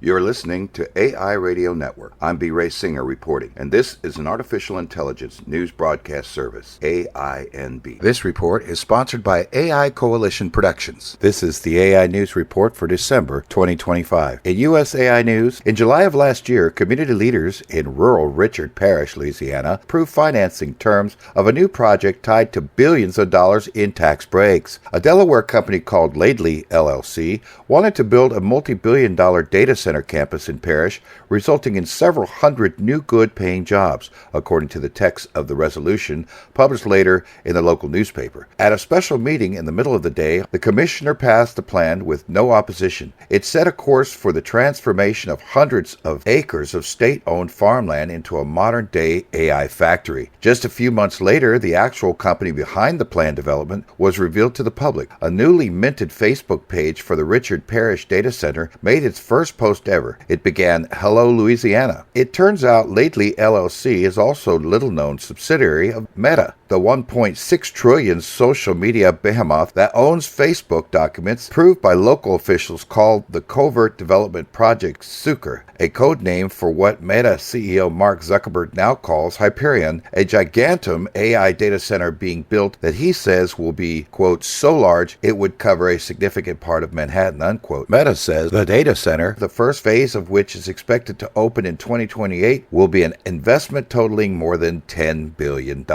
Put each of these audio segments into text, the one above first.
You're listening to AI Radio Network. I'm B. Ray Singer reporting, and this is an artificial intelligence news broadcast service, AINB. This report is sponsored by AI Coalition Productions. This is the AI News Report for December 2025. In U.S. AI News, in July of last year, community leaders in rural Richard Parish, Louisiana, approved financing terms of a new project tied to billions of dollars in tax breaks. A Delaware company called Laidley LLC wanted to build a multi-billion-dollar data center campus in Parish, resulting in several hundred new good-paying jobs, according to the text of the resolution published later in the local newspaper. At a special meeting in the middle of the day, the commissioner passed the plan with no opposition. It set a course for the transformation of hundreds of acres of state-owned farmland into a modern-day AI factory. Just a few months later, the actual company behind the planned development was revealed to the public. A newly minted Facebook page for the Richard Parish Data Center made its first post ever. It began, "Hello, Louisiana." It turns out Laidley LLC is also a little-known subsidiary of Meta, the $1.6 trillion social media behemoth that owns Facebook documents approved by local officials called the Covert Development Project Sucre, a code name for what Meta CEO Mark Zuckerberg now calls Hyperion, a gigantum AI data center being built that he says will be, quote, so large it would cover a significant part of Manhattan, unquote. Meta says the data center, the first phase of which is expected to open in 2028, will be an investment totaling more than $10 billion.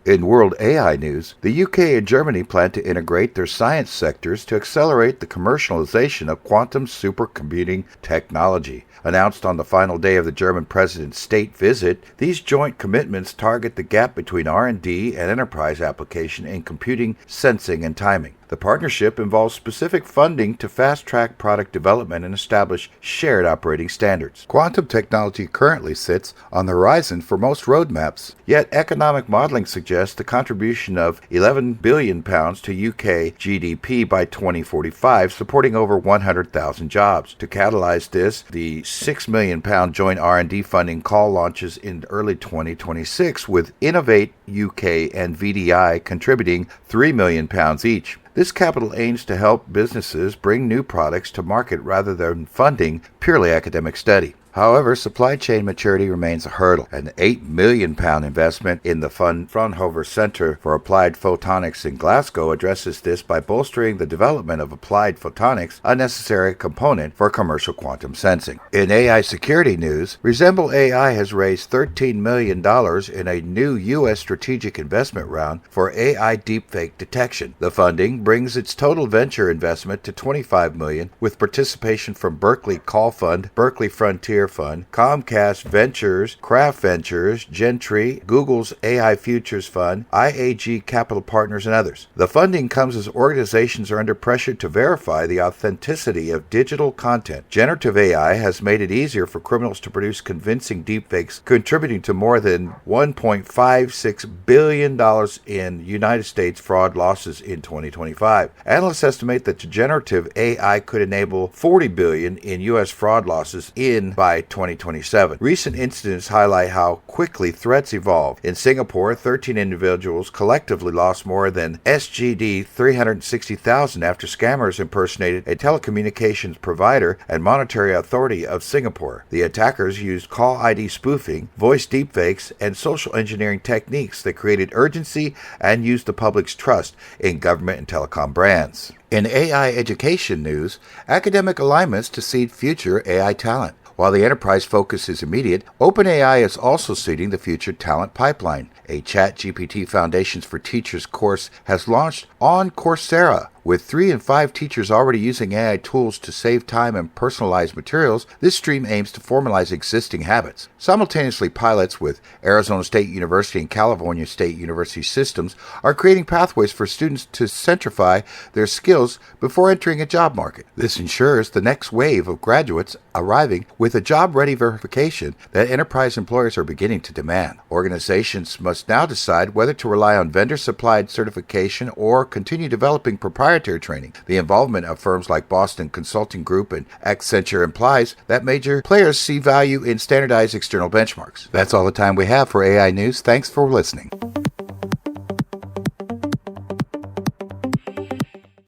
In world AI news, the UK and Germany plan to integrate their science sectors to accelerate the commercialization of quantum supercomputing technology. Announced on the final day of the German president's state visit, these joint commitments target the gap between R&D and enterprise application in computing, sensing, and timing. The partnership involves specific funding to fast-track product development and establish shared operating standards. Quantum technology currently sits on the horizon for most roadmaps, yet economic modeling suggests the contribution of £11 billion to UK GDP by 2045, supporting over 100,000 jobs. To catalyze this, the £6 million joint R&D funding call launches in early 2026, with Innovate UK and VDI contributing £3 million each. This capital aims to help businesses bring new products to market rather than funding purely academic study. However, supply chain maturity remains a hurdle. An £8 million investment in the Fraunhofer Center for Applied Photonics in Glasgow addresses this by bolstering the development of applied photonics, a necessary component for commercial quantum sensing. In AI security news, Resemble AI has raised $13 million in a new U.S. strategic investment round for AI deepfake detection. The funding brings its total venture investment to $25 million, with participation from Berkeley Call Fund, Berkeley Frontier Fund, Comcast Ventures, Kraft Ventures, Gentry, Google's AI Futures Fund, IAG Capital Partners, and others. The funding comes as organizations are under pressure to verify the authenticity of digital content. Generative AI has made it easier for criminals to produce convincing deepfakes, contributing to more than $1.56 billion in United States fraud losses in 2025. Analysts estimate that generative AI could enable $40 billion in U.S. fraud losses by 2027. Recent incidents highlight how quickly threats evolve. In Singapore, 13 individuals collectively lost more than SGD 360,000 after scammers impersonated a telecommunications provider and monetary authority of Singapore. The attackers used call ID spoofing, voice deepfakes, and social engineering techniques that created urgency and used the public's trust in government and telecom brands. In AI education news, academic alignments to seed future AI talent. While the enterprise focus is immediate, OpenAI is also seeding the future talent pipeline. A ChatGPT Foundations for Teachers course has launched on Coursera. With 3 in 5 teachers already using AI tools to save time and personalize materials, this stream aims to formalize existing habits. Simultaneously, pilots with Arizona State University and California State University systems are creating pathways for students to centrify their skills before entering a job market. This ensures the next wave of graduates arriving with a job-ready verification that enterprise employers are beginning to demand. Organizations must now decide whether to rely on vendor-supplied certification or continue developing proprietary training. The involvement of firms like Boston Consulting Group and Accenture implies that major players see value in standardized external benchmarks. That's all the time we have for AI News. Thanks for listening.